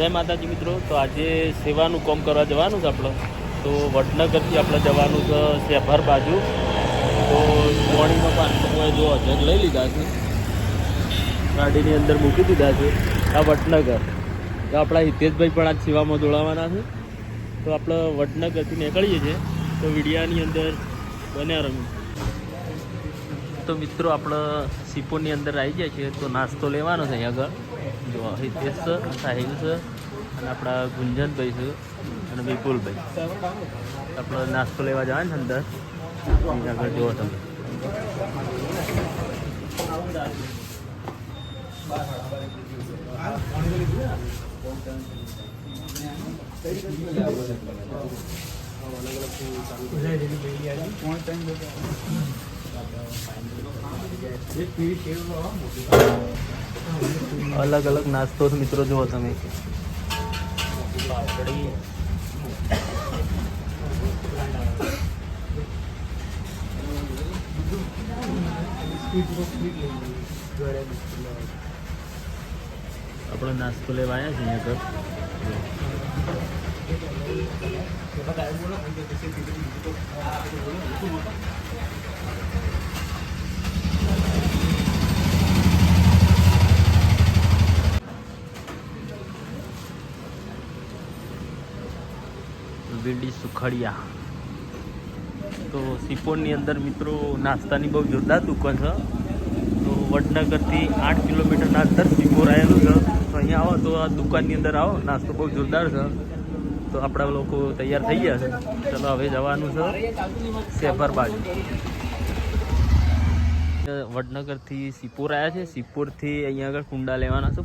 જય માતાજી મિત્રો. તો આજે સેવાનું કામ કરવા જવાનું છે આપણે. તો વડનગરથી આપણે જવાનું છે શેભર બાજુ. તો મોર્નિંગમાં પાણી જો જગ લઈ લીધા છે, ગાડીની અંદર મૂકી દીધા છે. આ વડનગર તો આપણા હિતેશભાઈ પણ આજ સેવામાં જોડાવાના છે. તો આપણે વડનગરથી નીકળીએ છીએ. તો વિડીયાની અંદર બન્યા રમી. તો મિત્રો આપણે સિપોરની અંદર આવી જાય છે. તો નાસ્તો લેવાનો છે અહીંયા આગળ. જો હિતેશ છે, સાહિલ છે અને આપણા ગુંજનભાઈ છે અને વિપુલભાઈ. આપણે નાસ્તો લેવા જવાનું છે અંદર. અહીંયા આગળ જુઓ તમે. અલગ અલગ નાસ્તો મિત્રો જુઓ તમે. પાપડી, આપણે નાસ્તો લેવા આવ્યા છીએ અહીંયા વીડી સુખડિયા. તો સિપોરની અંદર મિત્રો નાસ્તાની બહુ જોરદાર દુકાન છે. તો વડનગરથી 8 કિલોમીટરના અંદર સિપોર આવેલું છે. તો અહીંયા આવો તો આ દુકાનની અંદર આવો, નાસ્તો બહુ જોરદાર છે. તો આપણા લોકો તૈયાર થઈ ગયા છે. ચલો હવે જવાનું છે શેભર બાજુ. વડનગરથી સિપોર આવ્યા છે. સિપોરથી અહીંયા આગળ કુંડા લેવાના છે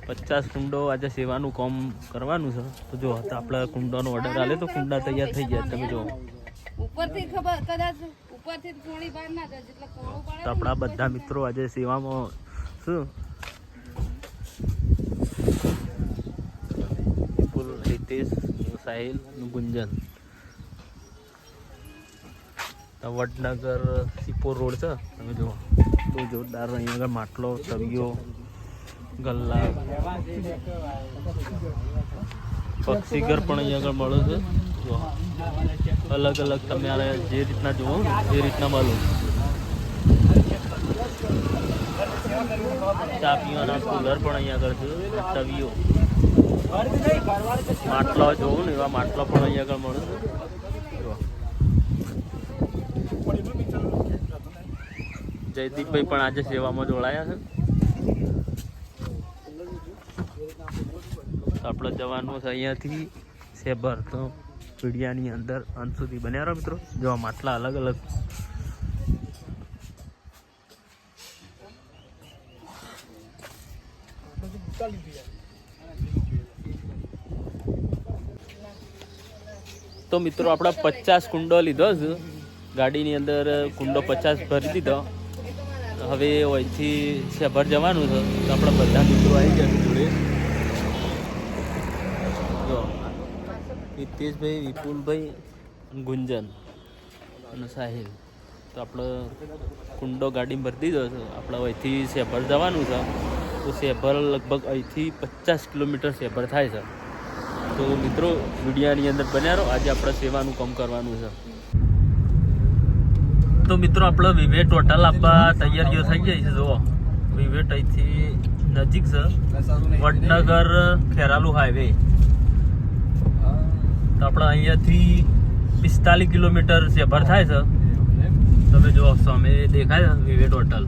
50 કુંડો આજે સેવાનું કામ કરવાનું છે. તો જો આપણે કુંડાનો ઓર્ડર આલે તો કુંડા તૈયાર થઈ ગયા. તમે જો ઉપરથી ખબર કદાચ ઉપરથી થોડી બહાર ના જાય એટલે કોળો પડે. તો આપણા બધા મિત્રો આજે સેવામાં શું વિપુલ, હિતેશ, સાહિલ, ગુંજન. તો વડનગર સિપોર રોડ છે. તમે જુઓ બહુ જોરદાર. અહીંયા આગળ માટલો, તવિયો, ગલ્લા, પક્ષીઘર પણ અહીંયા આગળ મળે છે. જો અલગ અલગ તમારે જે રીતના જુઓ એ રીતના મળે. ચા પીવાના કુલર પણ અહીંયા આગળ છે. તવિયો, માટલા જોવું ને એવા માટલા પણ અહીંયા આગળ મળે છે. જયદીપભાઈ પણ આજે સેવામાં જોડાયા છે. આપણે જવાનું છે અહીંયાથી શેભર. તો પીડિયાની અંદર અંત સુધી બન્યા રહો મિત્રો. જો માટલા અલગ અલગ. તો મિત્રો આપણે 50 કુંડો લીધો છે ગાડીની અંદર. કુંડો 50 ભરી દીધો. હવે અહીંથી શેભર જવાનું છે. તો આપણા બધા મિત્રો આવી ગયા જોડે. જો હિતેશભાઈ, વિપુલભાઈ, ગુંજન અને સાહિલ. તો આપણે કુંડો ગાડીમાં ભરી દીધો છે. આપણે અહીંથી શેભર જવાનું છે. તો શેભર લગભગ અહીંથી 50 કિલોમીટર શેભર થાય છે. તો મિત્રો વિડીયાની અંદર બન્યા રહો. આજે આપણે સેવાનું કામ કરવાનું છે. તો મિત્રો આપણે વિવેટ હોટલ આપવા તૈયારીઓ થઈ ગઈ છે. જુઓ વિવેટ અહીંથી નજીક છે. વડનગર ખેરાલુ હાઈવે. તો આપણે અહીંયાથી 45 કિલોમીટર શેભર થાય છે. તમે જો સામે દેખાય છે વિવેટ હોટલ.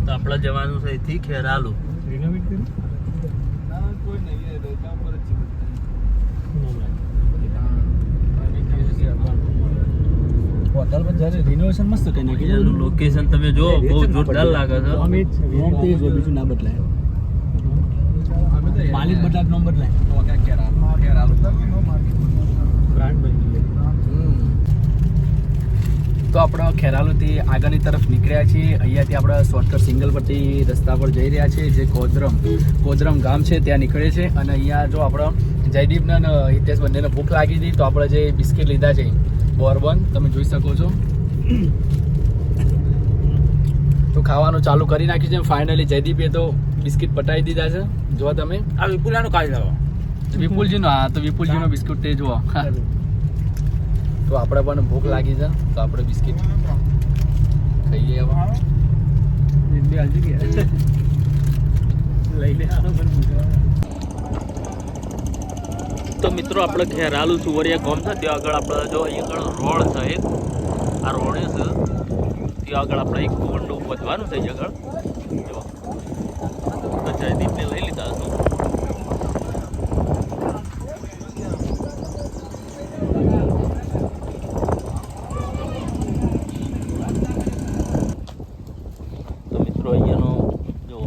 તો આપણે જવાનું છે અહીંથી ખેરાલુ. હોટલ પર જ્યારે રિનોવેશન મસ્ત કરી નાખી. એનું લોકેશન તમે જો બહુ જોરદાર લાગે છે. બીજું ના બદલાય, માલિક બદલાય, નો બદલાય. તો આપણે ખેરાલુથી આગળની તરફ નીકળ્યા છીએ. અહીંયાથી આપણે શોર્ટકટ સિંગલ પટ્ટી રસ્તા પર જઈ રહ્યા છીએ. જે કોદરમ ગામ છે ત્યાં નીકળે છે. અને અહીંયા જો આપણે જયદીપને અને હિતેશ બંનેને ભૂખ લાગી હતી. તો આપણે જે બિસ્કિટ લીધા છે બોર્બન, તમે જોઈ શકો છો. તો ખાવાનું ચાલુ કરી નાખ્યું છે ફાઇનલી. જયદીપે તો બિસ્કિટ પટાવી દીધા છે. જો તમે આ વિપુલાનું ખાઈ લાવો. વિપુલજીનો, હા તો વિપુલજીનો બિસ્કિટ તે જુઓ. તો આપણે પણ ભૂખ લાગી છે તો આપણે બિસ્કિટ ખાઈએ હવે. તો મિત્રો આપણે ખેરાલુ સુવરિયા ગામ છે ત્યાં આગળ આપણે જો અહીંયા આગળ રોડ છે એક, આ રોડ છે ત્યાં આગળ આપણે એક કુંડું વધવાનું છે અહીંયા આગળ. જો તો જયદીપને લઈ લીધા છું. તો મિત્રો અહીંયાનો જો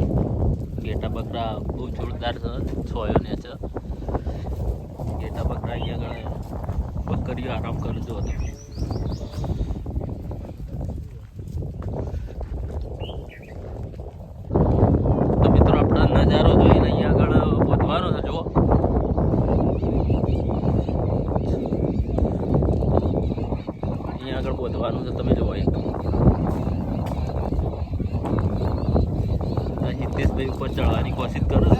ઘેટા બકરા બહુ જોરદાર છે, છોયોને છે ઘેટા બકરા. અહીંયા આગળ બકરીઓ આરામ કરજો હતો. તો મિત્રો આપણે નજારો જોઈને અહીંયા આગળ વધવાનો છે. જુઓ અહીંયા આગળ વધવાનું છે, તમે જુઓ. એક હિતેશભાઈ ઉપર ચડવાની કોશિશ કરો છો.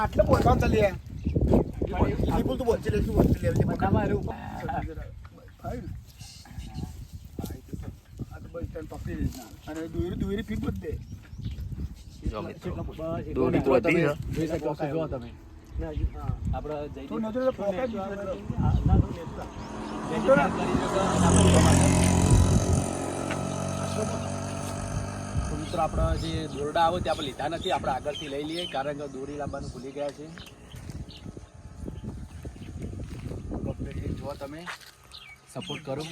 આટલે બોલવા ચાલીએ તું બોલશે લે અને દોરી ફીટ બધ દે. જો મિત્રો દોરી તો હતી ને. જોઈ શકો છો જો તમે આપણે તું નજર તો ફોકાય મિત્રો આપણે જે દોરડા આવો તે આપણે લીધા નથી, આપણે આગળથી લઈ લઈએ કારણ કે દોરી લાવવાનું ભૂલી ગયા છે. કમ્પ્લીટલી જો તમે સપોર્ટ કરો.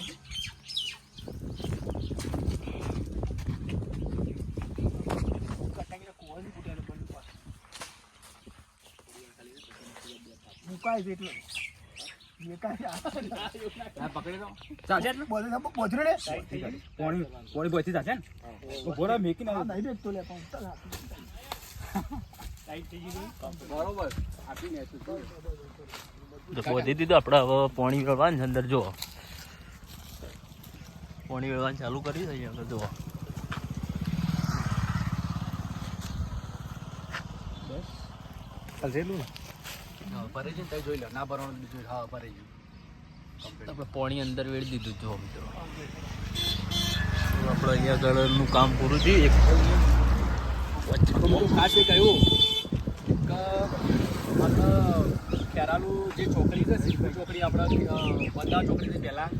મુકાય છે એટલે પકડી દો ચાલશે એટલે બોલે બોધરે લે કોણી બોયથી જશે ને બોરા મેકી ના નહીં દેખતો લે પણ બરોબર આપીને વધી દીધું. આપણે હવે પાણી વેળવાનું છે અંદર. જુઓ પાણી વેળવાનું ચાલુ કરી દઈએ આગળ. જુઓ ચાલશે એટલું ને ભરે છે ને જોઈ લો. ના ભરવાનું બીજું હા ભરે ગયું. આપણે પાણી અંદર વેળી દીધું. જુઓ મિત્રો આપણે અહીંયા આગળનું કામ પૂરું થયું. એક ખાસ એ કહ્યું કે આપણે ખેરાલુ જે ચોકડી છે સિમ્પલ ચોકડી, આપણે બંધા ચોકડીથી પહેલાં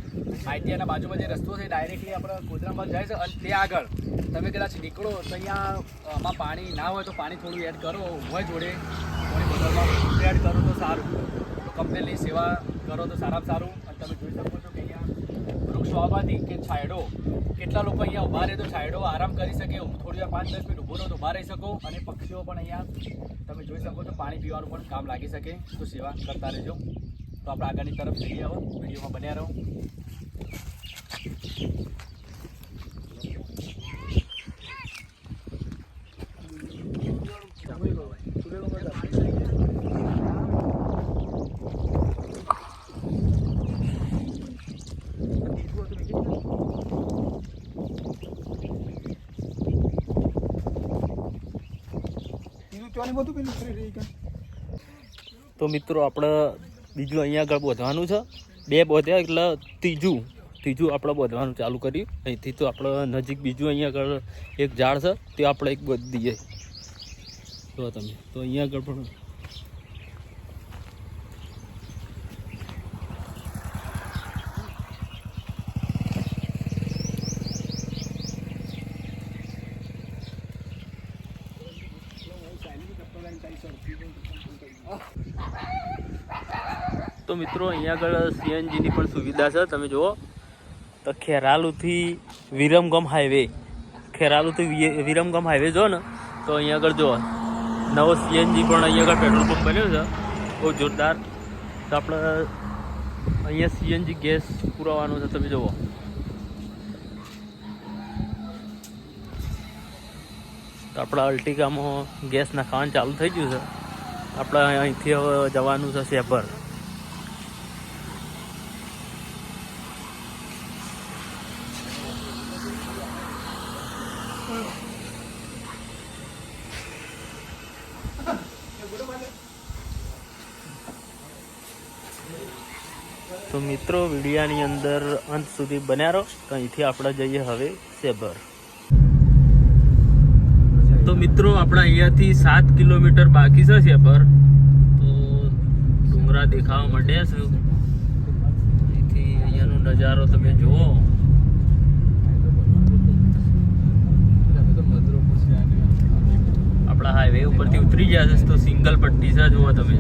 આઈટીઆઈના બાજુમાં જે રસ્તો છે ડાયરેક્ટલી આપણે ગોધરામાં જાય છે. અને ત્યાં આગળ તમે કદાચ નીકળો તો અહીંયા આમાં પાણી ના હોય તો પાણી થોડું એડ કરો હોય જોડે, થોડી બોટલમાં એડ કરો તો સારું. તો કંપનીની સેવા કરો તો સારામાં સારું. અને તમે જોઈ શકો છો કે અહીંયા વૃક્ષો આવવાથી કે છાંયડો, કેટલા લોકો અહીંયા ઊભા રહે તો છાંયડો આરામ કરી શકે. થોડી વાર 5-10 મિનિટ ઊભો રહો તો ઊભા રહી શકો. અને પક્ષીઓ પણ અહીંયા તમે જોઈ શકો છો પાણી પીવાનું પણ કામ લાગી શકે. તો સેવા કરતા રહેજો. તો આપણે આગળની તરફ જઈએ. હવે વિડીયોમાં બન્યા રહો. તો મિત્રો આપણે બીજું અહીંયા આગળ બોધવાનું છે. 2 બોધ્યા એટલે ત્રીજું આપણે બોધવાનું ચાલુ કર્યું. અહીંથી તો આપણે નજીક બીજું અહીંયા આગળ એક ઝાડ છે તે આપણે એક બોધી દઈએ. તો તમે તો અહીંયા આગળ પણ તો મિત્રો અહીંયા આગળ સીએનજીની પણ સુવિધા છે. તમે જુઓ તો ખેરાલુથી વિરમગામ હાઈવે, ખેરાલુથી વિરમગામ હાઈવે જો ને તો અહીંયા આગળ જુઓ નવો સીએનજી પણ અહીંયા આગળ પેટ્રોલ પંપ બન્યો છે બહુ જોરદાર. તો આપણે અહીંયા સીએનજી ગેસ પુરાવાનો છે. તમે જુઓ તો આપણા અલ્ટિગામાં ગેસ નાખવાનું ચાલુ થઈ ગયું છે. આપણે અહીંથી હવે જવાનું છે શેભર. તો મિત્રો વિડીયાની અંદર અંત સુધી બન્યા રહો. તો અહીંથી આપણે જઈએ હવે સેબર. તો મિત્રો આપણે અહીંયાથી 7 કિલોમીટર બાકી છે સેબર. તો ડુંગરા દેખાવા માંડ્યા છે. અહીંથી અહીંયાનો નજારો તમે જુઓ. આપણા હાઈવે ઉપરથી ઉતરી ગયા છે તો સિંગલ પટ્ટી છે, જુઓ તમે.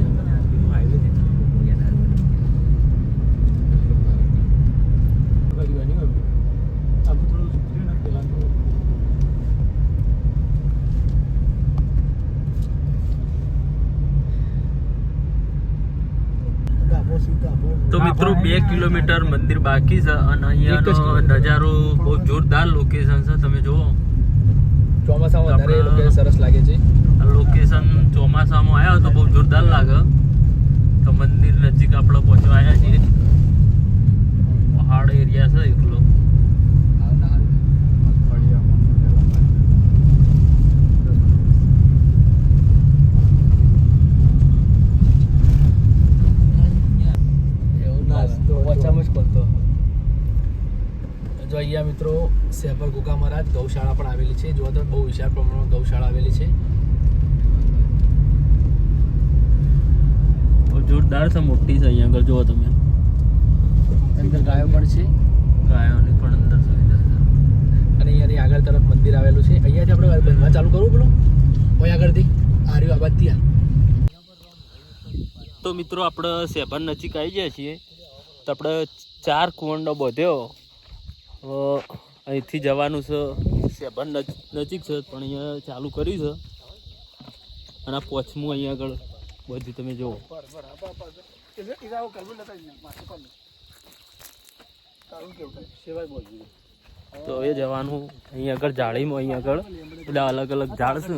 તો મિત્રો 2 કિલોમીટર મંદિર બાકી છે અને અહીંયાનો નજારો બહુ જોરદાર લોકેશન છે, તમે જુઓ. ચોમાસામાં વધારે લોકેશન સરસ લાગે છે. આ લોકેશન ચોમાસામાં આવ્યો તો બહુ જોરદાર લાગે. તો મંદિર નજીક આપણે પહોંચવા આવ્યા છીએ. પહાડ એરિયા છે એકલો. જો અહીંયા મિત્રો સેબર ગોગા મહારાજ ગૌશાળા પણ આવેલી છે. જો તો બહુ વિશાળ પ્રમાણમાં ગૌશાળા આવેલી છે. બહુ જોરદાર છે, મોટી છે. અહીંયા આગળ જુઓ તમે. અંદર ગાયો પણ છે. ગાયોની પણ અંદર સુવિધા છે. અને અહીંયાથી આગળ તરફ મંદિર આવેલું છે. અહીંયાથી આપણે બંધવા ચાલુ કરવું પેલું કોઈ આગળથી આર્યું આબાદથી આ. તો મિત્રો આપણે સેબર નજીક આવી ગયા છીએ. તો આપણે 4 કુંડો બધ્યો. અહીંથી જવાનું છે સેબર નજીક છે, પણ અહીંયા ચાલુ કર્યું છે. અને આ પોચમું અહીંયા આગળ બધું તમે જુઓ. તો એ જવાનું અહીંયા આગળ જાળીમાં, અહીંયા આગળ બધા અલગ અલગ ઝાડ છે.